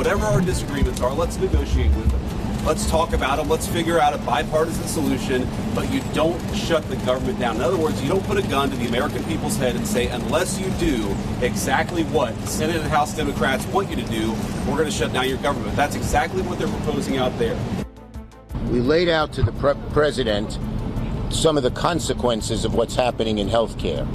whatever our disagreements are, let's negotiate with them. Let's talk about them. Let's figure out a bipartisan solution, but you don't shut the government down. In other words, you don't put a gun to the American people's head and say, unless you do exactly what Senate and House Democrats want you to do, we're going to shut down your government. That's exactly what they're proposing out there. We laid out to the president some of the consequences of what's happening in health care.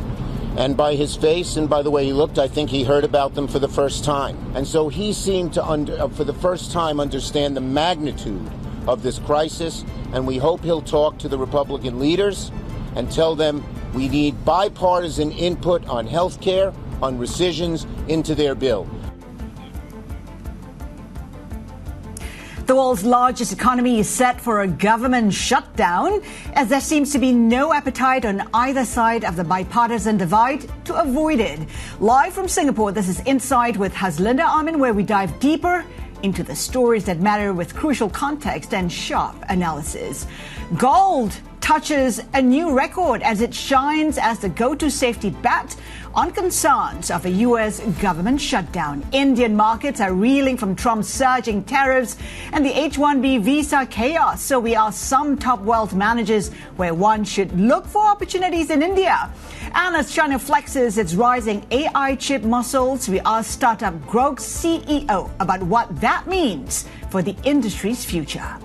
And by his face and by the way he looked, I think he heard about them for the first time. And so he seemed to, for the first time, understand the magnitude of this crisis. And we hope he'll talk to the Republican leaders and tell them we need bipartisan input on health care, on rescissions into their bill. The world's largest economy is set for a government shutdown, as there seems to be no appetite on either side of the bipartisan divide to avoid it. Live from Singapore, this is Insight with Haslinda Amin, where we dive deeper into the stories that matter with crucial context and sharp analysis. Gold touches a new record as it shines as the go-to safety bet on concerns of a U.S. government shutdown. Indian markets are reeling from Trump's surging tariffs and the H-1B visa chaos. So we ask some top wealth managers where one should look for opportunities in India. And as China flexes its rising AI chip muscles, we ask startup Groq CEO about what that means for the industry's future.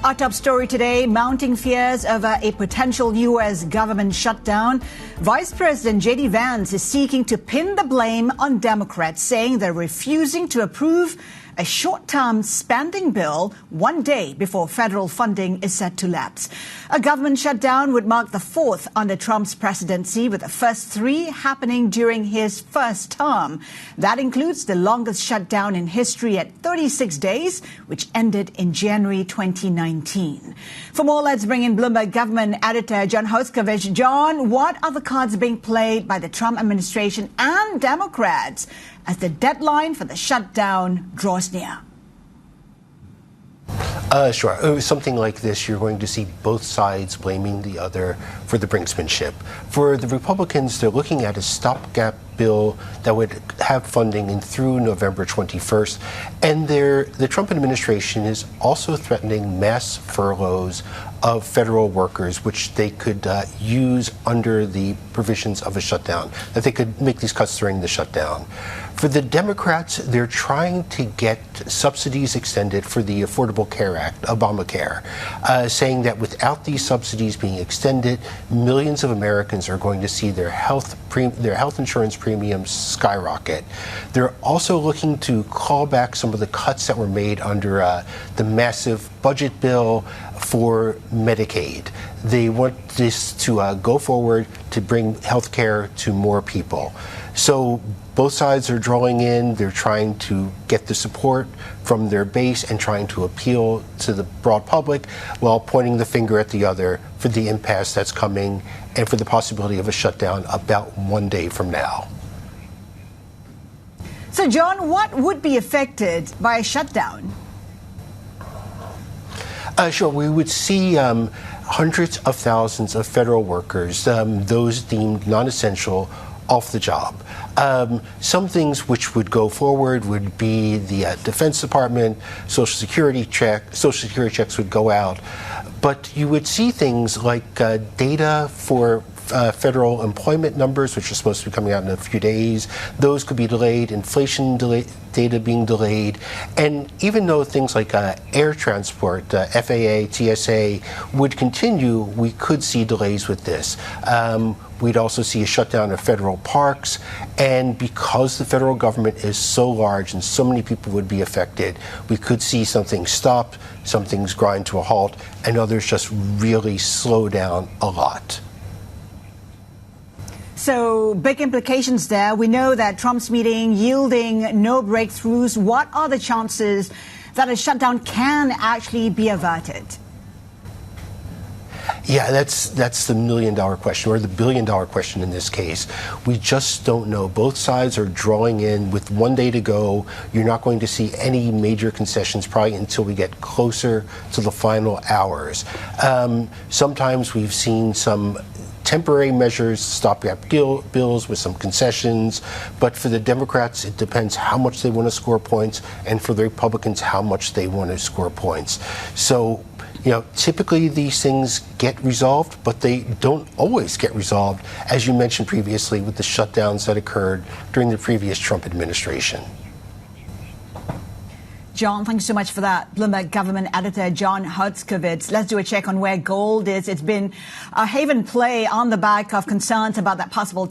Our top story today, mounting fears over a potential U.S. government shutdown. Vice President J.D. Vance is seeking to pin the blame on Democrats, saying they're refusing to approve a short-term spending bill one day before federal funding is set to lapse. A government shutdown would mark the fourth under Trump's presidency, with the first three happening during his first term. That includes the longest shutdown in history at 36 days, which ended in January 2019. For more, let's bring in Bloomberg government editor John Hoskovich. John, what are the cards being played by the Trump administration and Democrats as the deadline for the shutdown draws near? Sure. Something like this, you're going to see both sides blaming the other for the brinksmanship. For the Republicans, they're looking at a stopgap bill that would have funding in through November 21st. And the Trump administration is also threatening mass furloughs of federal workers, which they could use under the provisions of a shutdown, that they could make these cuts during the shutdown. For the Democrats, they're trying to get subsidies extended for the Affordable Care Act, Obamacare, saying that without these subsidies being extended, millions of Americans are going to see their health insurance premiums skyrocket. They're also looking to call back some of the cuts that were made under the massive budget bill for Medicaid. They want this to go forward to bring health care to more people. So both sides are drawing in. They're trying to get the support from their base and trying to appeal to the broad public while pointing the finger at the other for the impasse that's coming and for the possibility of a shutdown about one day from now. So, John, what would be affected by a shutdown? Sure. We would see hundreds of thousands of federal workers, those deemed non-essential, off the job. Some things which would go forward would be the Defense Department, Social Security checks would go out. But you would see things like data for federal employment numbers, which are supposed to be coming out in a few days. Those could be delayed, inflation data being delayed. And even though things like air transport, FAA, TSA would continue, we could see delays with this. We'd also see a shutdown of federal parks. And because the federal government is so large and so many people would be affected, we could see some things stop, some things grind to a halt, and others just really slow down a lot. So big implications there. We know that Trump's meeting yielding no breakthroughs. What are the chances that a shutdown can actually be averted? Yeah, that's the million-dollar question, or the billion-dollar question in this case. We just don't know. Both sides are drawing in with 1 day to go. You're not going to see any major concessions probably until we get closer to the final hours. Sometimes we've seen some temporary measures, stopgap bills with some concessions, but for the Democrats, it depends how much they want to score points, and for the Republicans, how much they want to score points. So, typically these things get resolved, but they don't always get resolved, as you mentioned previously with the shutdowns that occurred during the previous Trump administration. John, thank you so much for that. Bloomberg government editor John Hertzkovitz. Let's do a check on where gold is. It's been a haven play on the back of concerns about that possible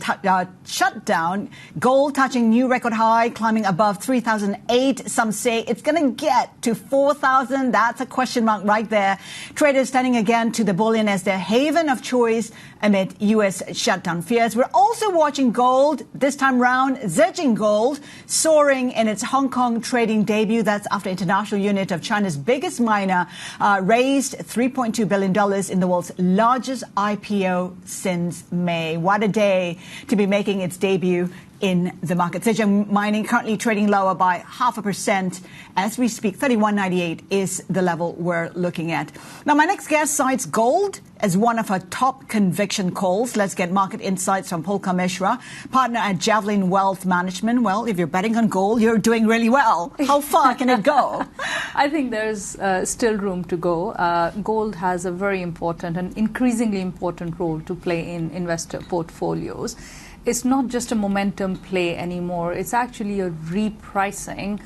shutdown. Gold touching new record high, climbing above 3,008. Some say it's going to get to 4,000. That's a question mark right there. Traders turning again to the bullion as their haven of choice amid U.S. shutdown fears. We're also watching gold, this time round, Zhejiang Gold, soaring in its Hong Kong trading debut. That's after international unit of China's biggest miner raised $3.2 billion in the world's largest IPO since May. What a day to be making its debut in the market. Zhejiang Mining currently trading lower by 0.5% as we speak. 31.98 is the level we're looking at. Now, my next guest cites gold as one of her top conviction calls. Let's get market insights from Polka Mishra, partner at Javelin Wealth Management. Well, if you're betting on gold, you're doing really well. How far can it go? I think there's still room to go. Gold has a very important and increasingly important role to play in investor portfolios. It's not just a momentum play anymore. It's actually a repricing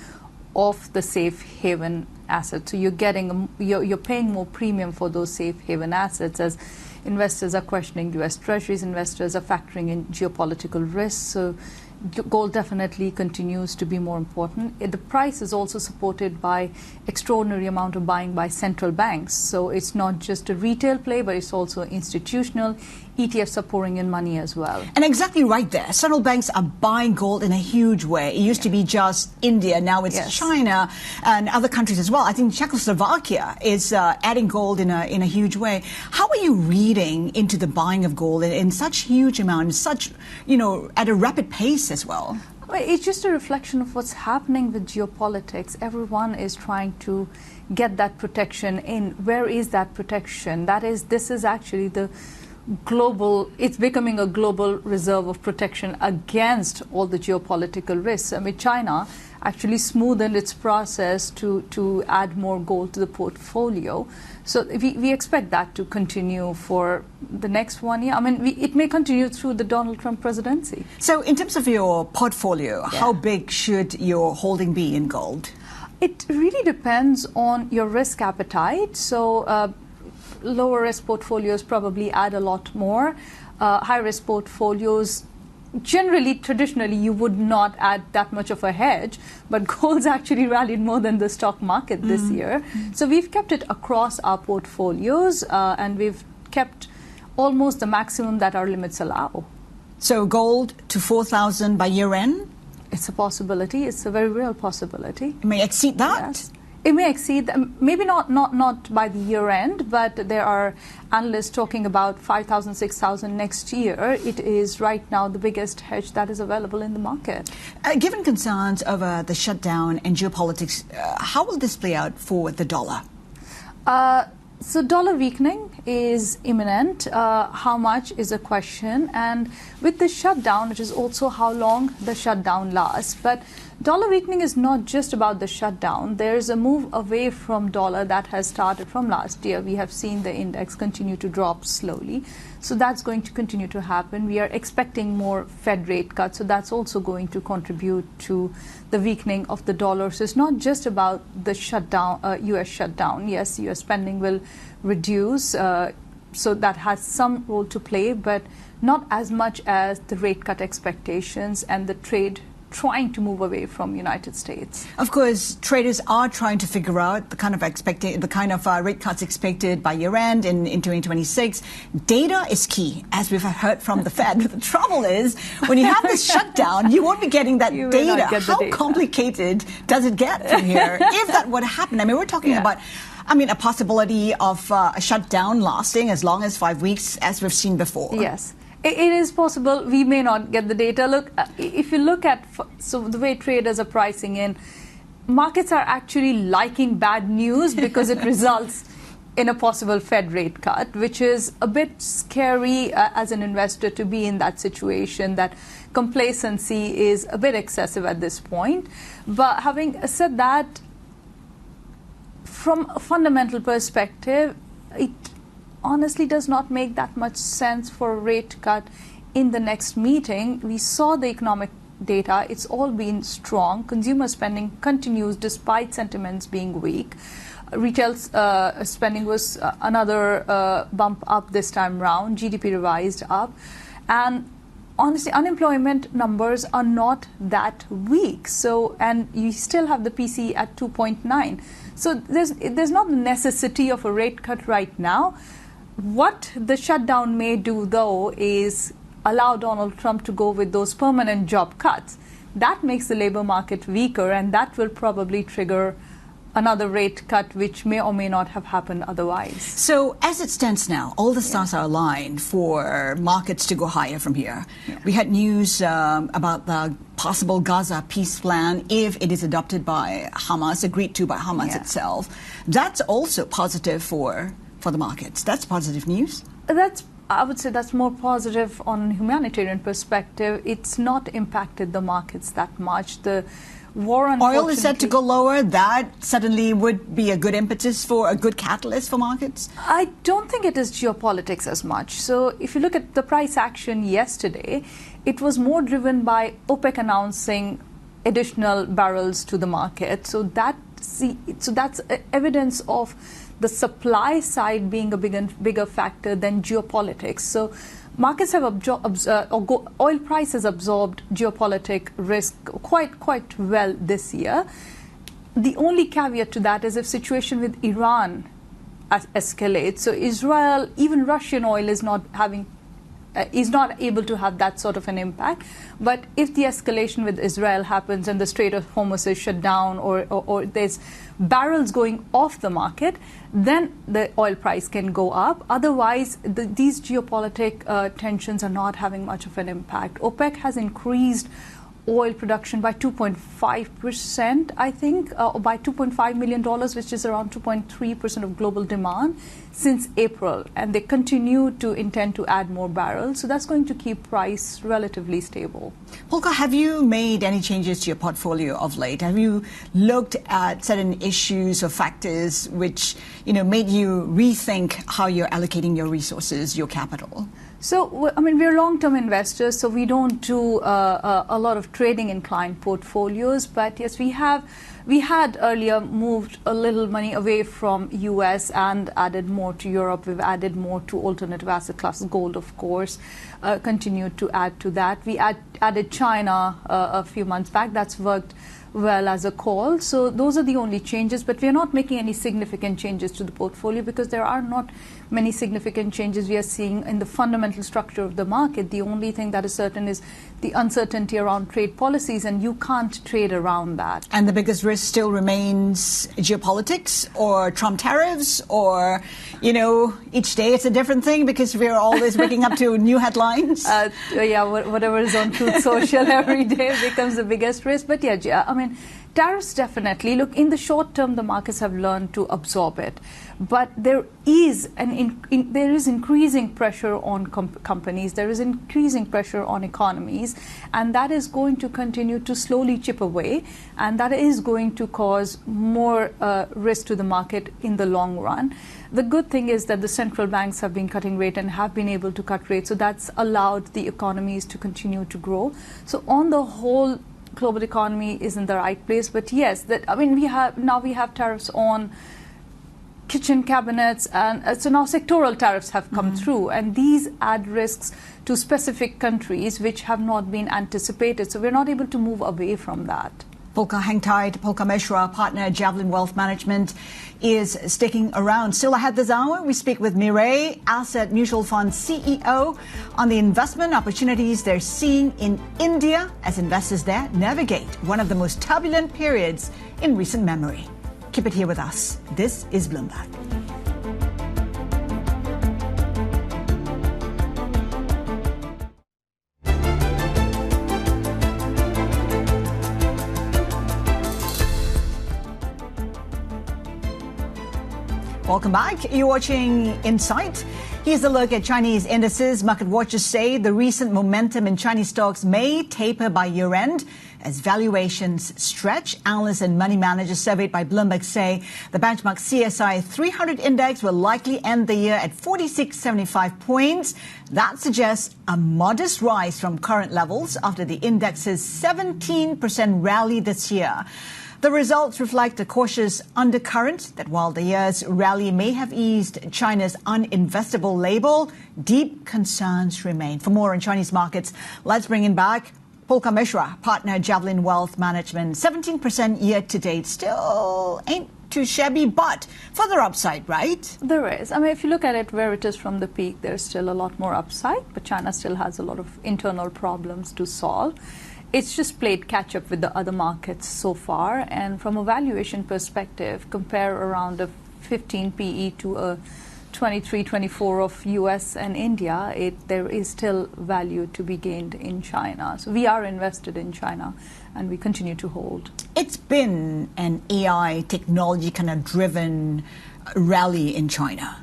of the safe haven assets. So you're paying more premium for those safe haven assets as investors are questioning U.S. Treasuries, investors are factoring in geopolitical risks. So gold definitely continues to be more important. The price is also supported by extraordinary amount of buying by central banks. So it's not just a retail play, but it's also institutional. ETFs are pouring in money as well. And exactly right there. Central banks are buying gold in a huge way. It used to be just India. Now it's China and other countries as well. I think Czechoslovakia is adding gold in a huge way. How are you reading into the buying of gold in such huge amounts, such, at a rapid pace as well? It's just a reflection of what's happening with geopolitics. Everyone is trying to get that protection in. Where is that protection? This is actually the global, it's becoming a global reserve of protection against all the geopolitical risks. I mean, China actually smoothened its process to add more gold to the portfolio. So we expect that to continue for the next 1 year. I mean, it may continue through the Donald Trump presidency. So in terms of your portfolio, how big should your holding be in gold? It really depends on your risk appetite. So lower risk portfolios probably add a lot more. High risk portfolios, traditionally, you would not add that much of a hedge, but gold's actually rallied more than the stock market this year. So we've kept it across our portfolios, and we've kept almost the maximum that our limits allow. So gold to 4,000 by year end? It's a possibility. It's a very real possibility. It may exceed that? Yes. It may exceed, maybe not by the year end, but there are analysts talking about 5,000, 6,000 next year. It is right now the biggest hedge that is available in the market. Given concerns over the shutdown and geopolitics, how will this play out for the dollar? So dollar weakening is imminent. How much is a question. And with the shutdown, it is also how long the shutdown lasts. But dollar weakening is not just about the shutdown. There's a move away from dollar that has started from last year. We have seen the index continue to drop slowly. So that's going to continue to happen. We are expecting more Fed rate cuts. So that's also going to contribute to the weakening of the dollar. So it's not just about the shutdown, U.S. shutdown. Yes, U.S. spending will reduce. So that has some role to play, but not as much as the rate cut expectations and the trade trying to move away from United States. Of course, traders are trying to figure out the kind of rate cuts expected by year end in 2026. Data is key, as we've heard from the Fed. The trouble is, when you have this shutdown, you won't be getting that data. How complicated does it get from here if that would happen? I mean, we're talking about I mean, a possibility of a shutdown lasting as long as 5 weeks, as we've seen before. Yes. It is possible. We may not get the data. Look, if you look at the way traders are pricing in, markets are actually liking bad news because it results in a possible Fed rate cut, which is a bit scary as an investor to be in that situation, that complacency is a bit excessive at this point. But having said that, from a fundamental perspective, it honestly does not make that much sense for a rate cut in the next meeting. We saw the economic data. It's all been strong. Consumer spending continues despite sentiments being weak. Retail spending was another bump up this time round. GDP revised up. And honestly, unemployment numbers are not that weak. So, and you still have the PCE at 2.9. So there's not the necessity of a rate cut right now. What the shutdown may do, though, is allow Donald Trump to go with those permanent job cuts. That makes the labor market weaker, and that will probably trigger another rate cut, which may or may not have happened otherwise. So as it stands now, all the stars are aligned for markets to go higher from here. Yeah. We had news about the possible Gaza peace plan if it is adopted by Hamas, agreed to by Hamas itself. That's also positive for the markets. That's positive news. I would say that's more positive on a humanitarian perspective. It's not impacted the markets that much. The war, oil is set to go lower. That suddenly would be a good impetus for a good catalyst for markets? I don't think it is geopolitics as much. So if you look at the price action yesterday, it was more driven by OPEC announcing additional barrels to the market. So that's evidence of the supply side being a bigger factor than geopolitics. So markets have oil prices absorbed geopolitic risk quite well this year. The only caveat to that is if situation with Iran escalates. So Israel, even Russian oil is not able to have that sort of an impact. But if the escalation with Israel happens and the Strait of Hormuz is shut down, or there's barrels going off the market, then the oil price can go up. Otherwise, these geopolitical tensions are not having much of an impact. OPEC has increased oil production by 2.5%, I think, or by $2.5 million, which is around 2.3% of global demand since April. And they continue to intend to add more barrels. So that's going to keep price relatively stable. Polka, have you made any changes to your portfolio of late? Have you looked at certain issues or factors which, made you rethink how you're allocating your resources, your capital? So, I mean, we're long-term investors, so we don't do a lot of trading in client portfolios. But yes, we had earlier moved a little money away from US and added more to Europe. We've added more to alternative asset classes, gold, of course, continued to add to that. We added China a few months back. That's worked well as a call. So those are the only changes, but we're not making any significant changes to the portfolio because there are not many significant changes we are seeing in the fundamental structure of the market. The only thing that is certain is the uncertainty around trade policies, and you can't trade around that. And the biggest risk still remains geopolitics or Trump tariffs, or, each day it's a different thing because we're always waking up to new headlines. Whatever is on Truth Social every day becomes the biggest risk. But I mean, tariffs definitely. Look, in the short term, the markets have learned to absorb it. But there is increasing pressure on companies. There is increasing pressure on economies. And that is going to continue to slowly chip away. And that is going to cause more risk to the market in the long run. The good thing is that the central banks have been cutting rate and have been able to cut rates. So that's allowed the economies to continue to grow. So on the whole, global economy is in the right place. But yes, we have tariffs on kitchen cabinets, and so now sectoral tariffs have come through, and these add risks to specific countries which have not been anticipated. So we're not able to move away from that. Polka, hang tight. Polka Mishra, partner at Javelin Wealth Management, is sticking around. Still ahead this hour, we speak with Mirae, Asset Mutual Fund CEO, on the investment opportunities they're seeing in India as investors there navigate one of the most turbulent periods in recent memory. Keep it here with us. This is Bloomberg. Welcome back. You're watching Insight. Here's a look at Chinese indices. Market watchers say the recent momentum in Chinese stocks may taper by year-end as valuations stretch. Analysts and money managers surveyed by Bloomberg say the benchmark CSI 300 index will likely end the year at 4675 points. That suggests a modest rise from current levels after the index's 17% rally this year. The results reflect a cautious undercurrent that while the year's rally may have eased China's uninvestable label, deep concerns remain. For more on Chinese markets, let's bring in back Polka Mishra, partner Javelin Wealth Management. 17% year to date still ain't too shabby, but further upside, right? There is. I mean, if you look at it where it is from the peak, there's still a lot more upside, but China still has a lot of internal problems to solve. It's just played catch up with the other markets so far. And from a valuation perspective, compare around a 15 PE to a 23, 24 of US and India, there is still value to be gained in China. So we are invested in China and we continue to hold. It's been an AI technology kind of driven rally in China.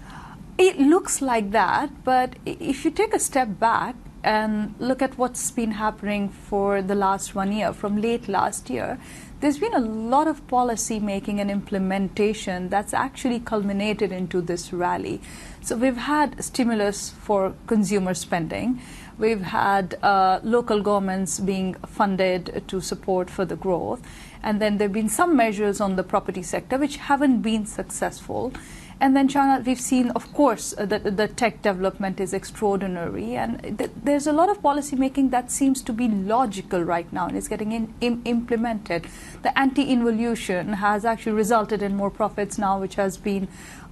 It looks like that, but if you take a step back and look at what's been happening for the last 1 year, from late last year, there's been a lot of policy making and implementation that's actually culminated into this rally. So we've had stimulus for consumer spending. We've had local governments being funded to support further growth. And then there have been some measures on the property sector which haven't been successful. And then China, we've seen, of course, the tech development is extraordinary. And there's a lot of policy making that seems to be logical right now and is getting implemented. The anti-involution has actually resulted in more profits now, which has been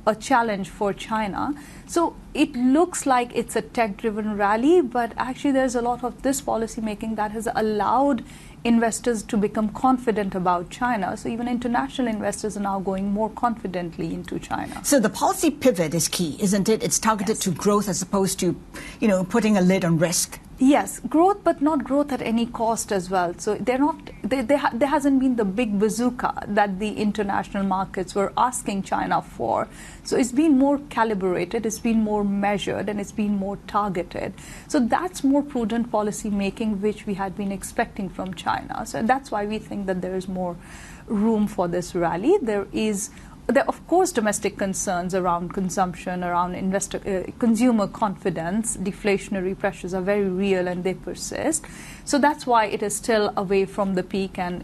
a challenge for China. So it looks like it's a tech-driven rally, but actually there's a lot of this policy making that has allowed investors to become confident about China. So even international investors are now going more confidently into China. So the policy pivot is key, isn't it? It's targeted to growth as opposed to, putting a lid on risk. Yes, growth, but not growth at any cost as well. So there hasn't been the big bazooka that the international markets were asking China for. So it's been more calibrated, it's been more measured, and it's been more targeted. So that's more prudent policy making, which we had been expecting from China. So that's why we think that there is more room for this rally. There are, of course, domestic concerns around consumption, around consumer confidence. Deflationary pressures are very real and they persist. So that's why it is still away from the peak, and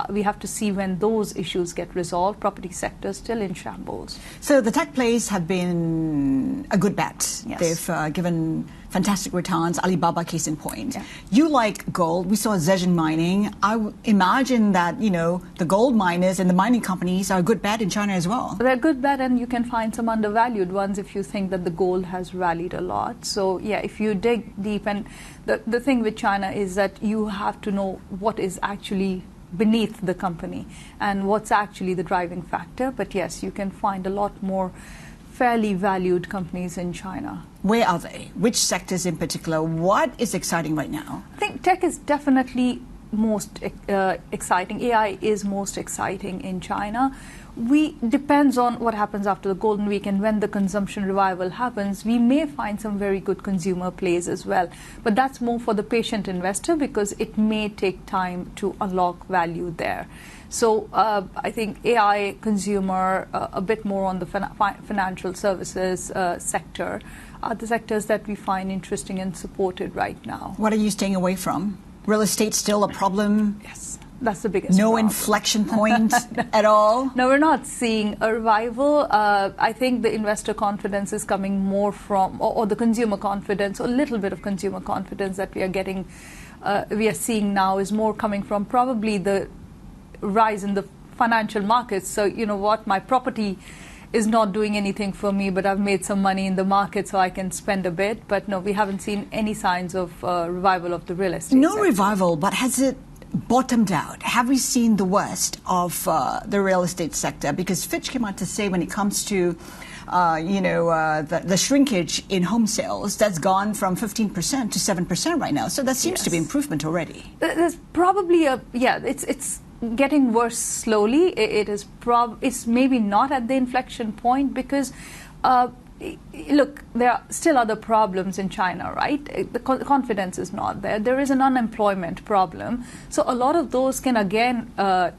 we have to see when those issues get resolved. Property sector is still in shambles. So the tech plays have been a good bet. Yes. They've given fantastic returns. Alibaba, case in point. Yeah. You like gold. We saw Zhejiang mining. I imagine that, the gold miners and the mining companies are a good bet in China as well. They're a good bet, and you can find some undervalued ones if you think that the gold has rallied a lot. So, yeah, if you dig deep, and the thing with China is that you have to know what is actually beneath the company and what's actually the driving factor. But yes, you can find a lot more fairly valued companies in China. Where are they? Which sectors in particular? What is exciting right now? I think tech is definitely most exciting. AI is most exciting in China. Depends on what happens after the Golden Week and when the consumption revival happens. We may find some very good consumer plays as well. But that's more for the patient investor because it may take time to unlock value there. So I think AI, consumer, a bit more on the financial services sector are the sectors that we find interesting and supported right now. What are you staying away from? Real estate still a problem? Yes, that's the biggest No problem. inflection point at all? No, we're not seeing a revival. I think the investor confidence is coming more from, or the consumer confidence, or a little bit of consumer confidence that we are getting, we are seeing now is more coming from probably the rise in the financial markets. So, you know what, my property is not doing anything for me, but I've made some money in the market so I can spend a bit. But no, we haven't seen any signs of revival of the real estate sector. Revival, but has it bottomed out? Have we seen the worst of the real estate sector? Because Fitch came out to say when it comes to the shrinkage in home sales, that's gone from 15% to 7% right now. So that seems to be improvement already. There's probably it's getting worse slowly. It's maybe not at the inflection point because look, there are still other problems in China, right? The confidence is not there. There is an unemployment problem. So a lot of those can again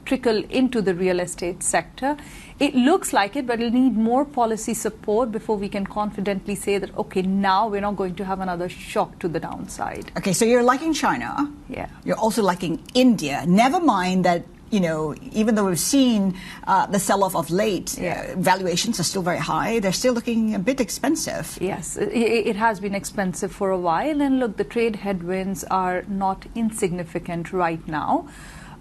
trickle into the real estate sector. It looks like it, but it'll need more policy support before we can confidently say that, okay, now we're not going to have another shock to the downside. Okay, so you're liking China. Yeah. You're also liking India. Never mind that, even though we've seen the sell-off of late, valuations are still very high. They're still looking a bit expensive. Yes, it has been expensive for a while. And look, the trade headwinds are not insignificant right now.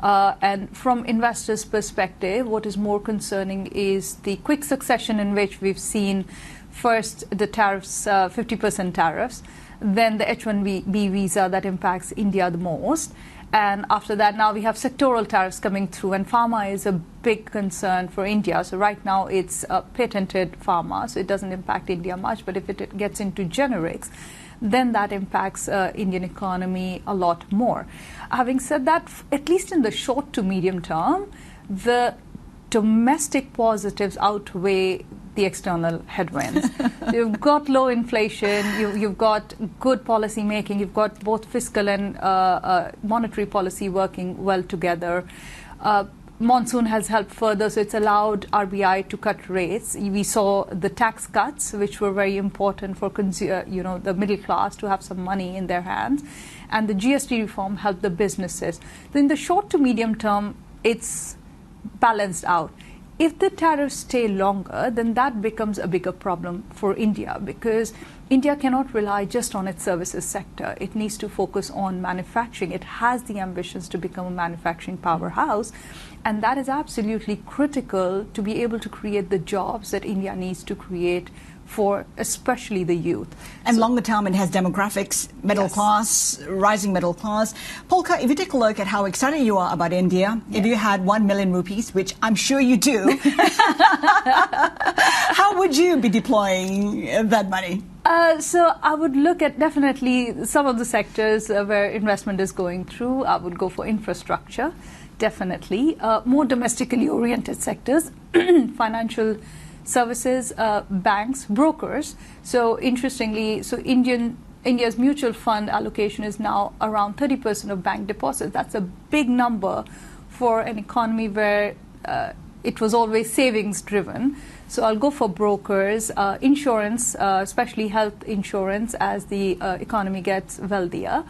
And from investors' perspective, what is more concerning is the quick succession in which we've seen first the tariffs, 50% tariffs, then the H-1B visa that impacts India the most. And after that, now we have sectoral tariffs coming through, and pharma is a big concern for India. So right now it's patented pharma, so it doesn't impact India much. But if it gets into generics, then that impacts Indian economy a lot more. Having said that, at least in the short to medium term, the domestic positives outweigh the external headwinds. You've got low inflation, you've got good policy making, you've got both fiscal and monetary policy working well together. Monsoon has helped further, so it's allowed RBI to cut rates. We saw the tax cuts, which were very important for the middle class to have some money in their hands, and the GST reform helped the businesses. So in the short to medium term, it's balanced out. If the tariffs stay longer, then that becomes a bigger problem for India, because India cannot rely just on its services sector. It needs to focus on manufacturing. It has the ambitions to become a manufacturing powerhouse, and that is absolutely critical to be able to create the jobs that India needs to create for especially the youth. And longer term, it has demographics, middle class, rising middle class. Polka, if you take a look at how excited you are about India, if you had 1 million rupees, which I'm sure you do, how would you be deploying that money? So I would look at definitely some of the sectors where investment is going through. I would go for infrastructure, definitely. More domestically oriented sectors, financial services, banks, brokers. So interestingly, India's mutual fund allocation is now around 30% of bank deposits. That's a big number for an economy where it was always savings driven. So I'll go for brokers, insurance, especially health insurance as the economy gets wealthier.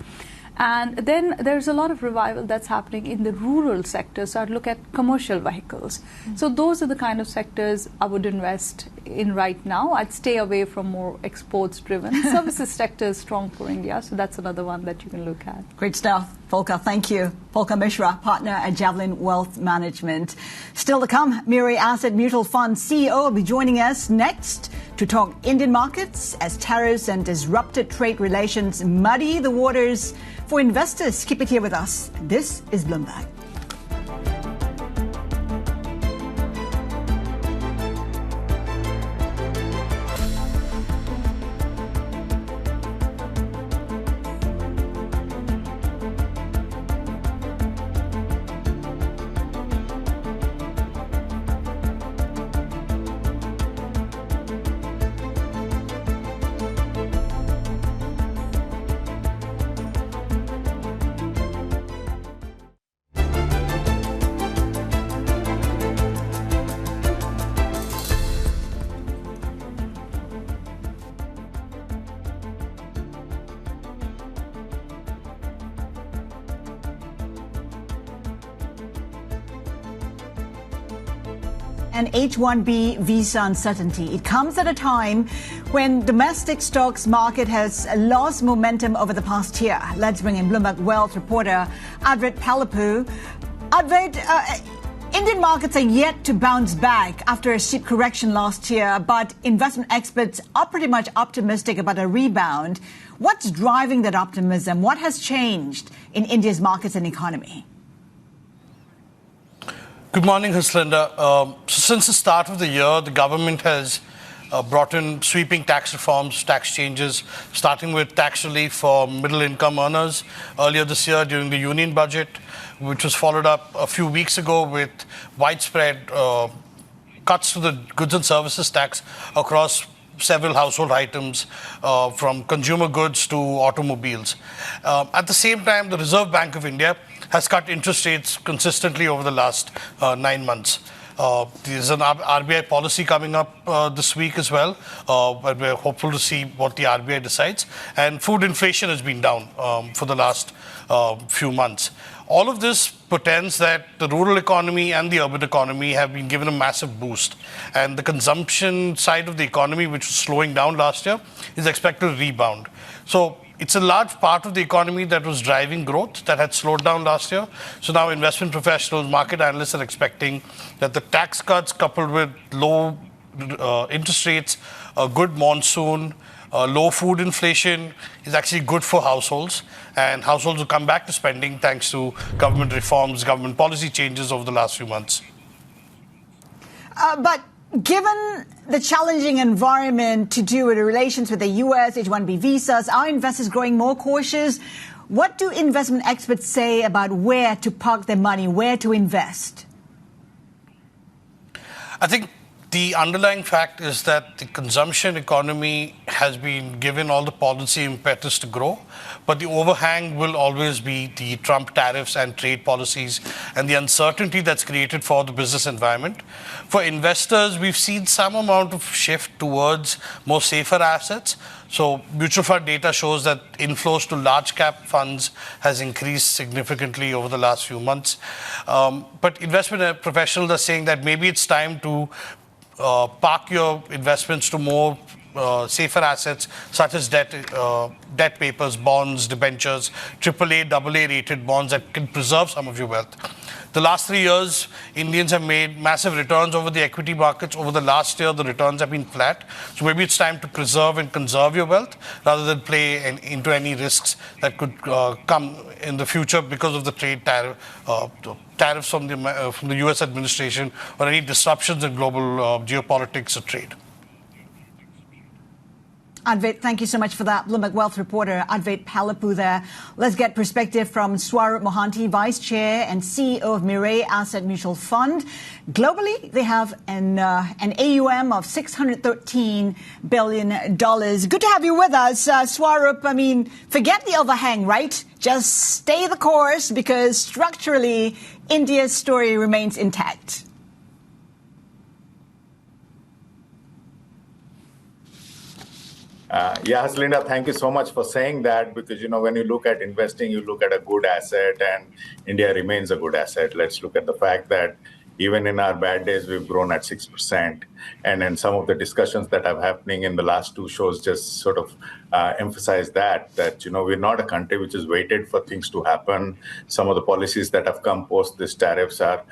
And then there's a lot of revival that's happening in the rural sector. So I'd look at commercial vehicles. So those are the kind of sectors I would invest in right now. I'd stay away from more exports driven. Services sector is strong for India. So that's another one that you can look at. Great stuff. Polka, thank you. Polka Mishra, partner at Javelin Wealth Management. Still to come, Mirae Asset Mutual Fund CEO will be joining us next to talk Indian markets as tariffs and disrupted trade relations muddy the waters for investors. Keep it here with us. This is Bloomberg. And H-1B visa uncertainty. It comes at a time when domestic stocks market has lost momentum over the past year. Let's bring in Bloomberg Wealth reporter Advait Palapu. Advait, Indian markets are yet to bounce back after a steep correction last year, but investment experts are pretty much optimistic about a rebound. What's driving that optimism? What has changed in India's markets and economy? Good morning, Haslinda. Since the start of the year, the government has brought in sweeping tax reforms, tax changes, starting with tax relief for middle-income earners earlier this year during the union budget, which was followed up a few weeks ago with widespread cuts to the goods and services tax across several household items, from consumer goods to automobiles. At the same time, the Reserve Bank of India has cut interest rates consistently over the last 9 months. There's an RBI policy coming up this week as well, but we're hopeful to see what the RBI decides. And food inflation has been down for the last few months. All of this portends that the rural economy and the urban economy have been given a massive boost. And the consumption side of the economy, which was slowing down last year, is expected to rebound. So it's a large part of the economy that was driving growth that had slowed down last year. So now investment professionals, market analysts are expecting that the tax cuts coupled with low interest rates, a good monsoon, low food inflation is actually good for households, and households will come back to spending thanks to government reforms, government policy changes over the last few months. But given the challenging environment to do with the relations with the U.S., H-1B visas, are investors growing more cautious? What do investment experts say about where to park their money, where to invest? I think the underlying fact is that the consumption economy has been given all the policy impetus to grow, but the overhang will always be the Trump tariffs and trade policies and the uncertainty that's created for the business environment. For investors, we've seen some amount of shift towards more safer assets. So mutual fund data shows that inflows to large cap funds has increased significantly over the last few months. But investment professionals are saying that maybe it's time to park your investments to more safer assets such as debt papers, bonds, debentures, AAA, AA rated bonds that can preserve some of your wealth. The last 3 years, Indians have made massive returns over the equity markets. Over the last year, the returns have been flat. So maybe it's time to preserve and conserve your wealth rather than play into any risks that could come in the future because of the trade tariffs from the U.S. administration or any disruptions in global geopolitics or trade. Advait, thank you so much for that. Bloomberg Wealth reporter Advait Palapu there. Let's get perspective from Swarup Mohanty, Vice Chair and CEO of Mirae Asset Mutual Fund. Globally, they have an AUM of $613 billion. Good to have you with us, Swarup. I mean, forget the overhang, right? Just stay the course because structurally, India's story remains intact. Yeah, Haslinda, thank you so much for saying that because, when you look at investing, you look at a good asset and India remains a good asset. Let's look at the fact that even in our bad days, we've grown at 6%. And then some of the discussions that are happening in the last two shows just sort of emphasize that we're not a country which is waited for things to happen. Some of the policies that have come post these tariffs are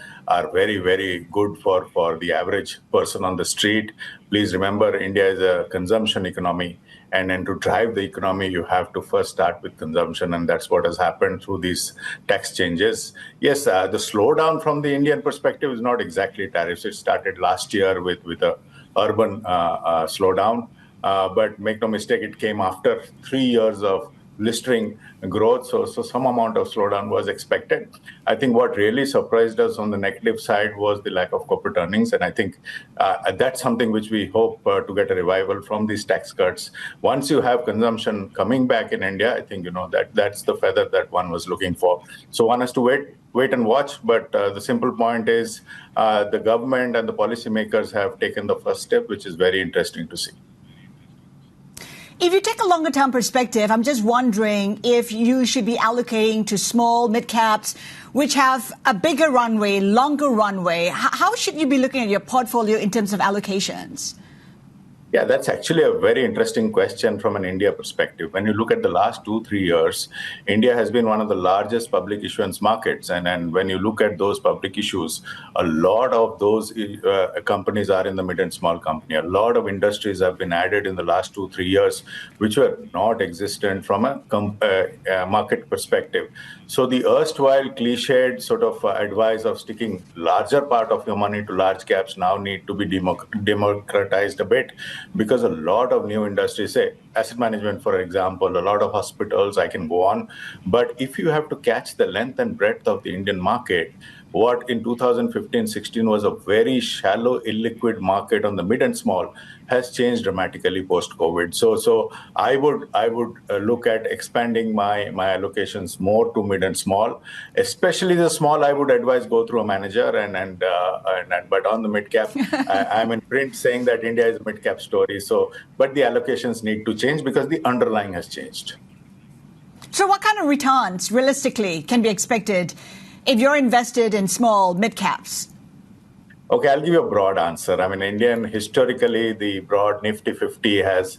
very, very good for the average person on the street. Please remember, India is a consumption economy. And then to drive the economy, you have to first start with consumption. And that's what has happened through these tax changes. Yes, the slowdown from the Indian perspective is not exactly tariffs. It started last year with an urban slowdown. But make no mistake, it came after 3 years of blistering growth. So some amount of slowdown was expected. I think what really surprised us on the negative side was the lack of corporate earnings. And I think that's something which we hope to get a revival from these tax cuts. Once you have consumption coming back in India, I think, that's the feather that one was looking for. So one has to wait and watch. But the simple point is the government and the policymakers have taken the first step, which is very interesting to see. If you take a longer term perspective, I'm just wondering if you should be allocating to small, mid caps, which have a bigger runway, longer runway. How should you be looking at your portfolio in terms of allocations? Yeah, that's actually a very interesting question from an India perspective. When you look at the last 2-3 years, India has been one of the largest public issuance markets. And when you look at those public issues, a lot of those companies are in the mid and small company. A lot of industries have been added in the last 2-3 years, which were not existent from a market perspective. So the erstwhile cliched sort of advice of sticking larger part of your money to large caps now need to be democratized a bit, because a lot of new industries, say asset management, for example, a lot of hospitals, I can go on. But if you have to catch the length and breadth of the Indian market, what in 2015-16 was a very shallow, illiquid market on the mid and small has changed dramatically post-COVID. So I would look at expanding my allocations more to mid and small, especially the small. I would advise go through a manager but on the mid cap, I'm in print saying that India is a mid cap story. So, but the allocations need to change because the underlying has changed. So, what kind of returns realistically can be expected if you're invested in small mid caps? Okay, I'll give you a broad answer. I mean, Indian, historically, the broad Nifty 50 has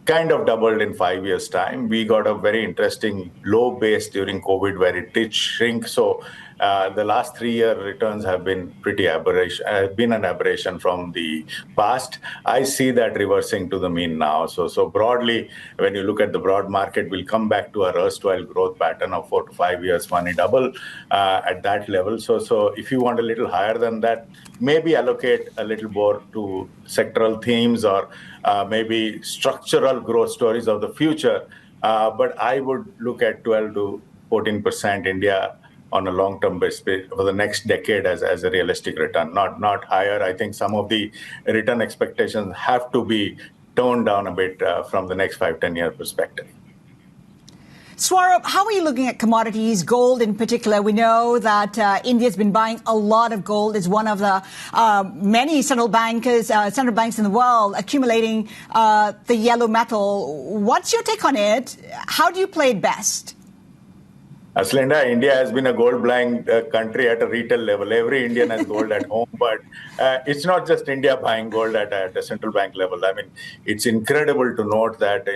kind of doubled in 5 years' time. We got a very interesting low base during COVID where it did shrink. So the last 3-year returns have been an aberration from the past. I see that reversing to the mean now. So broadly, when you look at the broad market, we'll come back to our erstwhile growth pattern of 4 to 5 years, money double at that level. So if you want a little higher than that, maybe allocate a little more to sectoral themes or maybe structural growth stories of the future. But I would look at 12 to 14% India on a long-term basis for the next decade as a realistic return, not higher. I think some of the return expectations have to be toned down a bit from the next 5-10 year perspective. Swarup, how are you looking at commodities, gold in particular? We know that India's been buying a lot of gold. It's one of the many central banks in the world accumulating the yellow metal. What's your take on it? How do you play it best? Haslinda, India has been a gold-blind country at a retail level. Every Indian has gold at home, but it's not just India buying gold at a central bank level. I mean, it's incredible to note that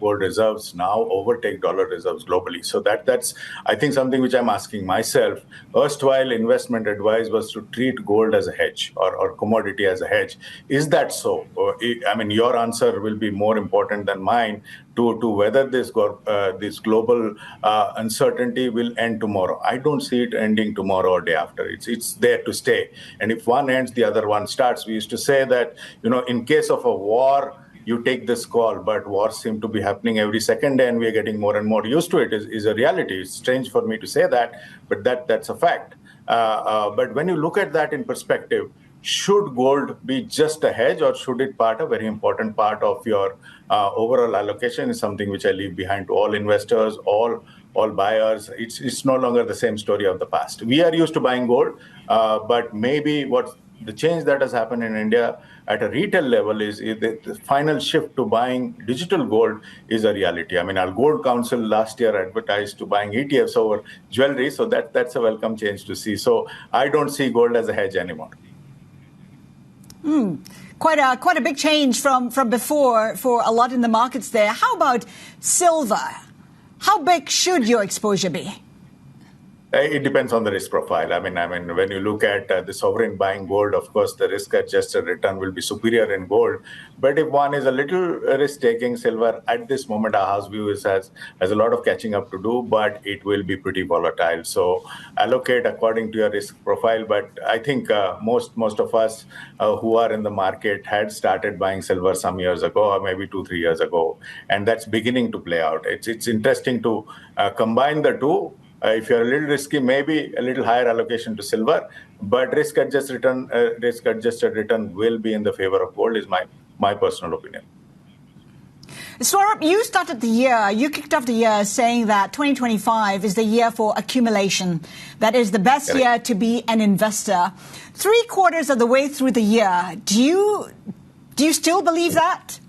gold reserves now overtake dollar reserves globally. So that's I think something which I'm asking myself. Erstwhile investment advice was to treat gold as a hedge or commodity as a hedge. Is that so? I mean, your answer will be more important than mine to whether this global uncertainty will end tomorrow. I don't see it ending tomorrow or day after. It's there to stay. And if one ends, the other one starts. We used to say that, in case of a war, you take this call, but wars seem to be happening every second day, and we are getting more and more used to it. Is a reality. It's strange for me to say that, but that's a fact. But when you look at that in perspective, should gold be just a hedge, or should it part a very important part of your overall allocation? Is something which I leave behind to all investors, all buyers. It's no longer the same story of the past. We are used to buying gold, but maybe what the change that has happened in India at a retail level is the final shift to buying digital gold is a reality. I mean, our Gold Council last year advertised to buying ETFs over jewelry, so that's a welcome change to see. So I don't see gold as a hedge anymore. Quite a big change from before for a lot in the markets there. How about silver? How big should your exposure be? It depends on the risk profile. I mean, when you look at the sovereign buying gold, of course, the risk-adjusted return will be superior in gold. But if one is a little risk-taking, silver at this moment, our house view has a lot of catching up to do, but it will be pretty volatile. So allocate according to your risk profile. But I think most of us who are in the market had started buying silver some years ago, or maybe 2-3 years ago, and that's beginning to play out. It's interesting to combine the two. If you're a little risky, maybe a little higher allocation to silver, but risk-adjusted return will be in the favor of gold, is my personal opinion. Swarup, you kicked off the year saying that 2025 is the year for accumulation. That is the best year to be an investor. 3/4 of the way through the year, do you still believe that?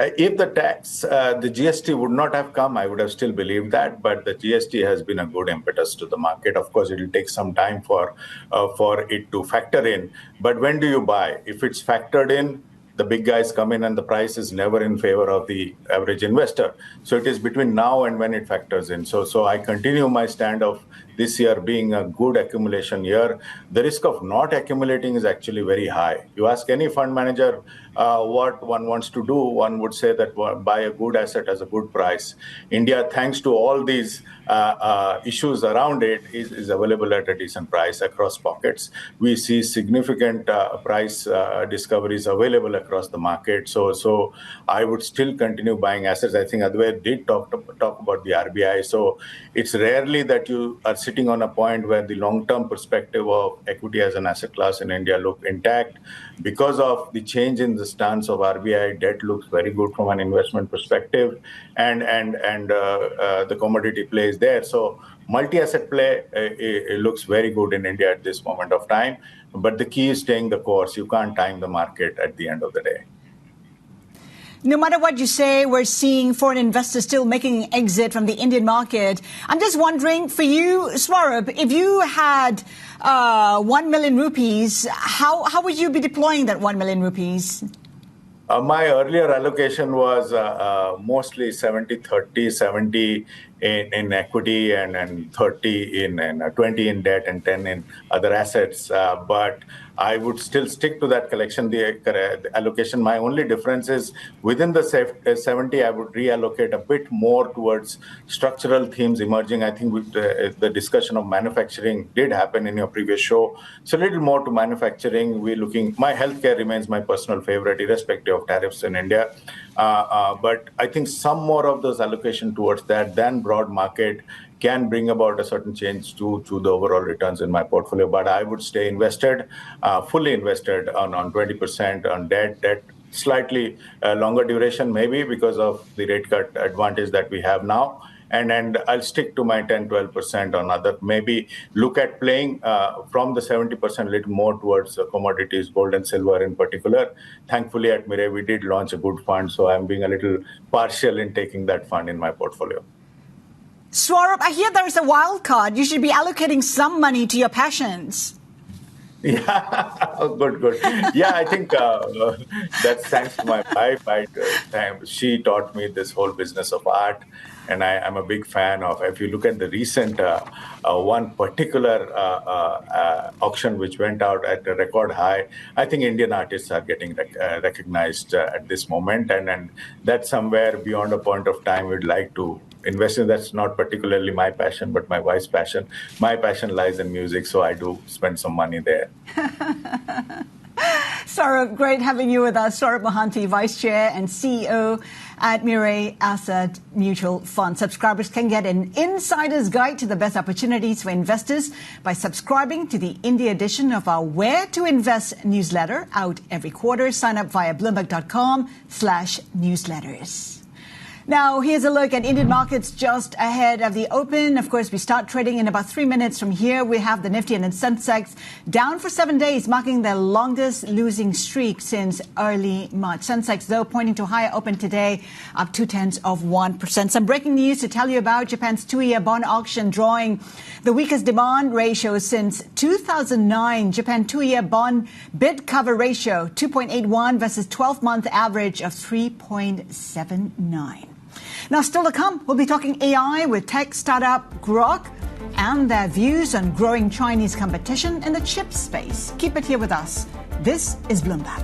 If the GST would not have come, I would have still believed that. But the GST has been a good impetus to the market. Of course, it will take some time for it to factor in. But when do you buy? If it's factored in, the big guys come in and the price is never in favor of the average investor. So it is between now and when it factors in. So I continue my stand of this year being a good accumulation year. The risk of not accumulating is actually very high. You ask any fund manager what one wants to do, one would say that buy a good asset at a good price. India, thanks to all these issues around it, is available at a decent price across pockets. We see significant price discoveries available across the market. So I would still continue buying assets. I think Advait did talk about the RBI. So it's rarely that you are sitting on a point where the long-term perspective of equity as an asset class in India look intact. Because of the change in the stance of RBI, debt looks very good from an investment perspective, and the commodity play is there. So multi-asset play it looks very good in India at this moment of time. But the key is staying the course. You can't time the market at the end of the day. No matter what you say, we're seeing foreign investors still making an exit from the Indian market. I'm just wondering, for you, Swarup, if you had 1 million rupees, how would you be deploying that 1 million rupees? My earlier allocation was mostly 70-30, 70 in equity and 30 in 20 in debt and 10 in other assets. But I would still stick to that collection, the allocation. My only difference is within the 70, I would reallocate a bit more towards structural themes emerging. I think with the discussion of manufacturing did happen in your previous show. So a little more to manufacturing. My healthcare remains my personal favorite, irrespective of tariffs in India. But I think some more of those allocation towards that than broad market can bring about a certain change to the overall returns in my portfolio. But I would stay invested, fully invested on 20% on debt, slightly longer duration maybe because of the rate cut advantage that we have now. And I'll stick to my 10-12% on other, maybe look at playing from the 70% a little more towards commodities, gold and silver in particular. Thankfully at Mirae, we did launch a good fund, so I'm being a little partial in taking that fund in my portfolio. Swarup, I hear there is a wild card. You should be allocating some money to your passions. Yeah, good. Yeah, I think that's thanks to my wife. She taught me this whole business of art, and I'm a big fan of. If you look at the recent one particular auction which went out at a record high, I think Indian artists are getting recognized at this moment, and that's somewhere beyond a point of time we'd like to invest in. That's not particularly my passion, but my wife's passion. My passion lies in music, so I do spend some money there. Swarup, great having you with us. Swarup Mohanty, Vice Chair and CEO at Mirae Asset Mutual Fund. Subscribers can get an insider's guide to the best opportunities for investors by subscribing to the India edition of our Where to Invest newsletter, out every quarter. Sign up via Bloomberg.com/newsletters. Now, here's a look at Indian markets just ahead of the open. Of course, we start trading in about 3 minutes from here. We have the Nifty and the Sensex down for 7 days, marking their longest losing streak since early March. Sensex, though, pointing to higher open today, up 0.2%. Some breaking news to tell you about: Japan's 2-year bond auction drawing the weakest demand ratio since 2009. Japan 2-year bond bid cover ratio 2.81 versus 12-month average of 3.79. Now, still to come, we'll be talking AI with tech startup Groq and their views on growing Chinese competition in the chip space. Keep it here with us. This is Bloomberg.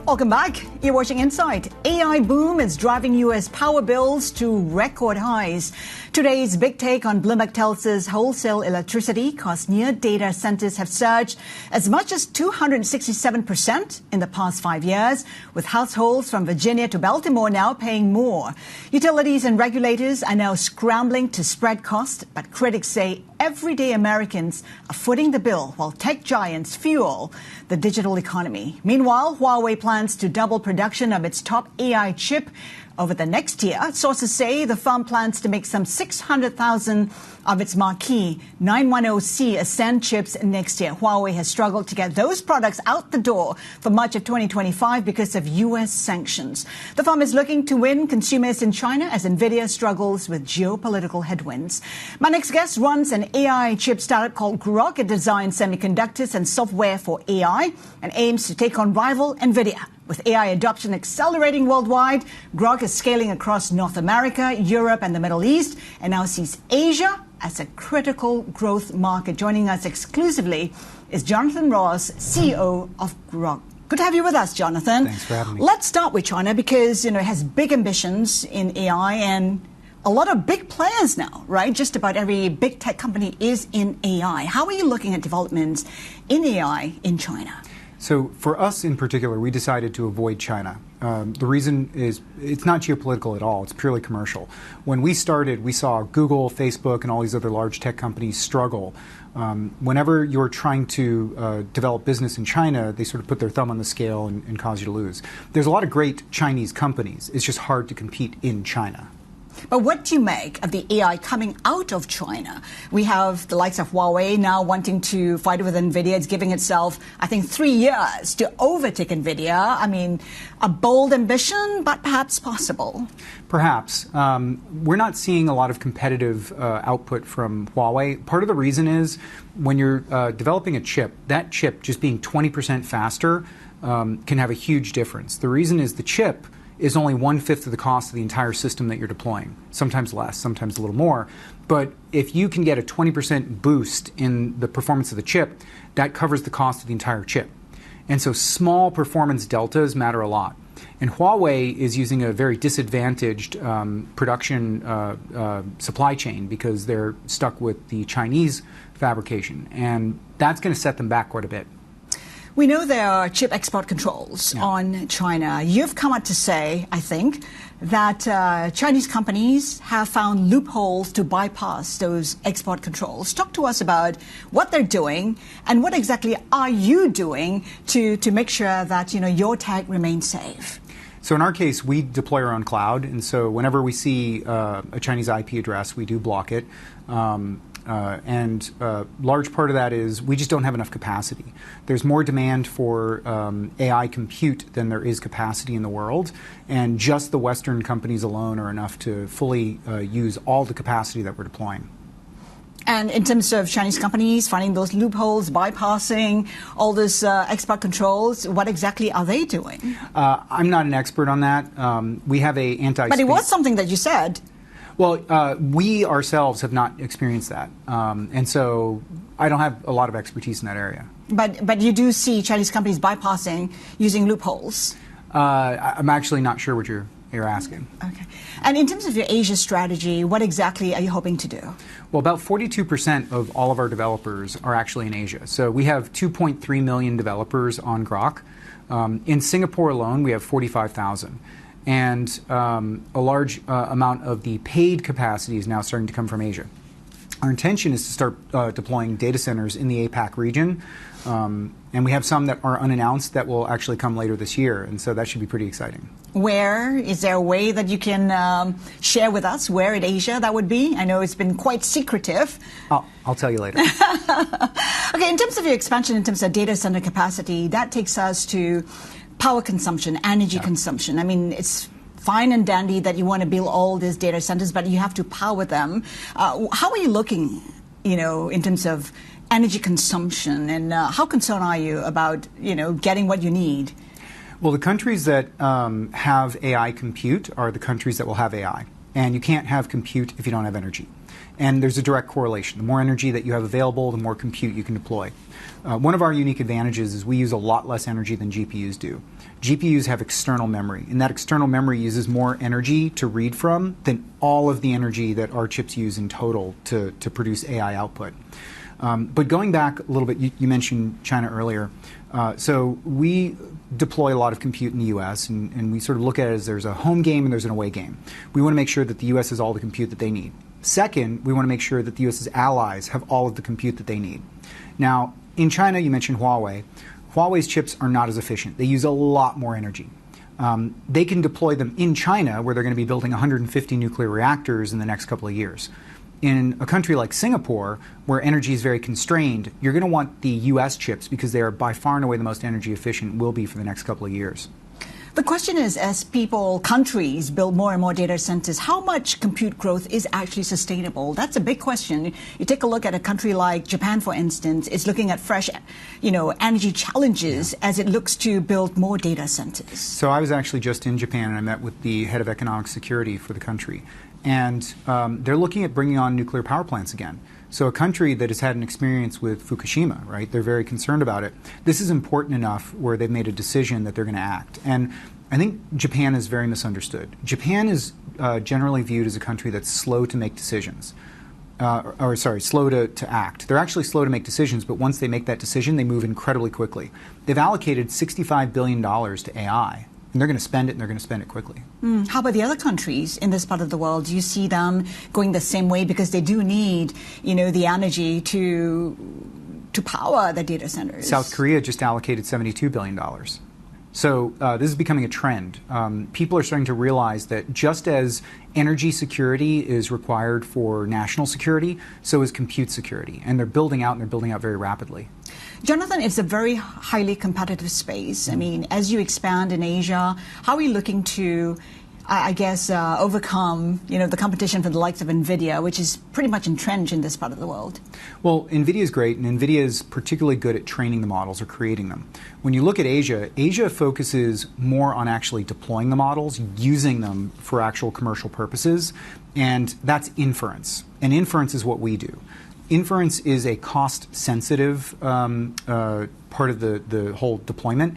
Welcome back. You're watching Insight. AI boom is driving U.S. power bills to record highs. Today's big take on Bloomberg tells us wholesale electricity costs near data centers have surged as much as 267% in the past 5 years, with households from Virginia to Baltimore now paying more. Utilities and regulators are now scrambling to spread costs, but critics say everyday Americans are footing the bill while tech giants fuel the digital economy. Meanwhile, Huawei plans to double production of its top AI chip over the next year. Sources say the firm plans to make some 600,000 of its marquee 910C Ascend chips next year. Huawei has struggled to get those products out the door for much of 2025 because of U.S. sanctions. The firm is looking to win consumers in China as NVIDIA struggles with geopolitical headwinds. My next guest runs an AI chip startup called Groq. It designs semiconductors and software for AI and aims to take on rival NVIDIA. With AI adoption accelerating worldwide, Groq is scaling across North America, Europe, and the Middle East, and now sees Asia as a critical growth market. Joining us exclusively is Jonathan Ross, CEO of Groq. Good to have you with us, Jonathan. Thanks for having me. Let's start with China because, it has big ambitions in AI and a lot of big players now, right? Just about every big tech company is in AI. How are you looking at developments in AI in China? So for us in particular, we decided to avoid China. The reason is it's not geopolitical at all. It's purely commercial. When we started, we saw Google, Facebook, and all these other large tech companies struggle. Whenever you're trying to develop business in China, they sort of put their thumb on the scale and cause you to lose. There's a lot of great Chinese companies. It's just hard to compete in China. But what do you make of the AI coming out of China? We have the likes of Huawei now wanting to fight with NVIDIA. It's giving itself, I think, 3 years to overtake NVIDIA. I mean, a bold ambition, but perhaps possible. Perhaps. We're not seeing a lot of competitive output from Huawei. Part of the reason is when you're developing a chip, that chip just being 20% faster can have a huge difference. The reason is the chip is only 1/5 of the cost of the entire system that you're deploying. Sometimes less, sometimes a little more. But if you can get a 20% boost in the performance of the chip, that covers the cost of the entire chip. And so small performance deltas matter a lot. And Huawei is using a very disadvantaged production supply chain because they're stuck with the Chinese fabrication. And that's going to set them back quite a bit. We know there are chip export controls on China. You've come out to say, I think, that Chinese companies have found loopholes to bypass those export controls. Talk to us about what they're doing and what exactly are you doing to make sure that your tech remains safe. So in our case, we deploy our own cloud, and so whenever we see a Chinese IP address, we do block it. And a large part of that is we just don't have enough capacity. There's more demand for AI compute than there is capacity in the world, and just the Western companies alone are enough to fully use all the capacity that we're deploying. And in terms of Chinese companies finding those loopholes, bypassing all those export controls, what exactly are they doing? I'm not an expert on that. We have a anti-space... But it was something that you said. Well, we ourselves have not experienced that, and so I don't have a lot of expertise in that area. But you do see Chinese companies bypassing using loopholes? I'm actually not sure what you're asking. Okay. And in terms of your Asia strategy, what exactly are you hoping to do? Well, about 42% of all of our developers are actually in Asia. So we have 2.3 million developers on Groq. In Singapore alone, we have 45,000. And a large amount of the paid capacity is now starting to come from Asia. Our intention is to start deploying data centers in the APAC region. And we have some that are unannounced that will actually come later this year. And so that should be pretty exciting. Where? Is there a way that you can share with us where in Asia that would be? I know it's been quite secretive. I'll tell you later. Okay, in terms of your expansion, in terms of data center capacity, that takes us to power consumption, energy consumption. I mean, it's fine and dandy that you want to build all these data centers, but you have to power them. How are you looking, in terms of energy consumption, and how concerned are you about, getting what you need? Well, the countries that have AI compute are the countries that will have AI. And you can't have compute if you don't have energy. And there's a direct correlation. The more energy that you have available, the more compute you can deploy. One of our unique advantages is we use a lot less energy than GPUs do. GPUs have external memory, and that external memory uses more energy to read from than all of the energy that our chips use in total to produce AI output. But going back a little bit, you mentioned China earlier. So we deploy a lot of compute in the U.S., and we sort of look at it as there's a home game and there's an away game. We want to make sure that the U.S. has all the compute that they need. Second, we want to make sure that the U.S.'s allies have all of the compute that they need. Now, in China, you mentioned Huawei. Huawei's chips are not as efficient. They use a lot more energy. They can deploy them in China, where they're going to be building 150 nuclear reactors in the next couple of years. In a country like Singapore, where energy is very constrained, you're going to want the U.S. chips because they are by far and away the most energy efficient, will be for the next couple of years. The question is, as countries build more and more data centers, how much compute growth is actually sustainable? That's a big question. You take a look at a country like Japan, for instance, it's looking at fresh, energy challenges as it looks to build more data centers. So I was actually just in Japan, and I met with the head of economic security for the country. And they're looking at bringing on nuclear power plants again. So a country that has had an experience with Fukushima, right, they're very concerned about it. This is important enough where they've made a decision that they're going to act. And I think Japan is very misunderstood. Japan is generally viewed as a country that's slow to make decisions. Slow to act. They're actually slow to make decisions, but once they make that decision, they move incredibly quickly. They've allocated $65 billion to AI. And they're going to spend it, and they're going to spend it quickly. How about the other countries in this part of the world? Do you see them going the same way? Because they do need, the energy to power the data centers. South Korea just allocated $72 billion. So this is becoming a trend. People are starting to realize that just as energy security is required for national security, so is compute security. And they're building out, and they're building out very rapidly. Jonathan, it's a very highly competitive space. I mean, as you expand in Asia, how are you looking to, overcome, the competition from the likes of NVIDIA, which is pretty much entrenched in this part of the world? Well, NVIDIA is great, and NVIDIA is particularly good at training the models or creating them. When you look at Asia, Asia focuses more on actually deploying the models, using them for actual commercial purposes, and that's inference. And inference is what we do. Inference is a cost-sensitive part of the whole deployment.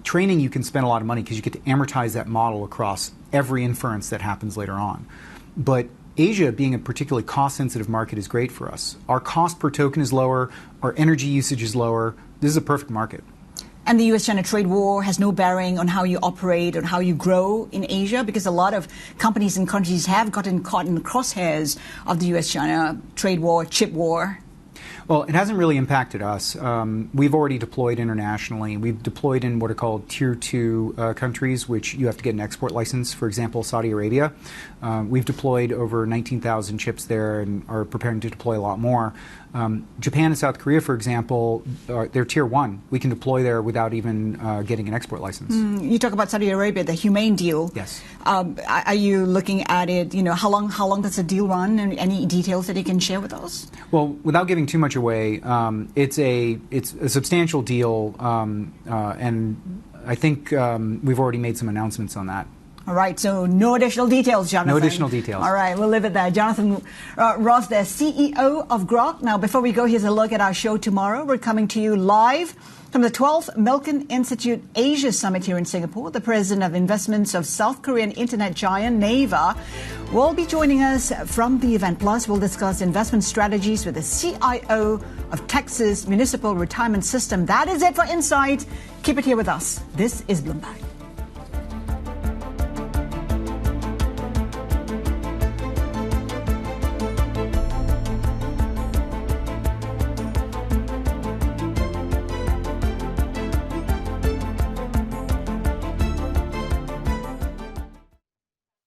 Training, you can spend a lot of money because you get to amortize that model across every inference that happens later on. But Asia, being a particularly cost-sensitive market, is great for us. Our cost per token is lower. Our energy usage is lower. This is a perfect market. And the U.S.-China trade war has no bearing on how you operate, on how you grow in Asia, because a lot of companies and countries have gotten caught in the crosshairs of the U.S.-China trade war, chip war. Well, it hasn't really impacted us. We've already deployed internationally. We've deployed in what are called Tier 2 countries, which you have to get an export license, for example, Saudi Arabia. We've deployed over 19,000 chips there and are preparing to deploy a lot more. Japan and South Korea, for example, they're Tier 1. We can deploy there without even getting an export license. You talk about Saudi Arabia, the Humane deal. Yes. Are you looking at it, how long does the deal run, and any details that you can share with us? Well, without giving too much away, it's a substantial deal, and I think we've already made some announcements on that. All right, so no additional details, Jonathan. No additional details. All right, we'll leave it there. Jonathan Ross, the CEO of Groq. Now, before we go, here's a look at our show tomorrow. We're coming to you live from the 12th Milken Institute Asia Summit here in Singapore. The president of investments of South Korean internet giant Naver will be joining us from the event. Plus, we'll discuss investment strategies with the CIO of Texas Municipal Retirement System. That is it for Insight. Keep it here with us. This is Bloomberg.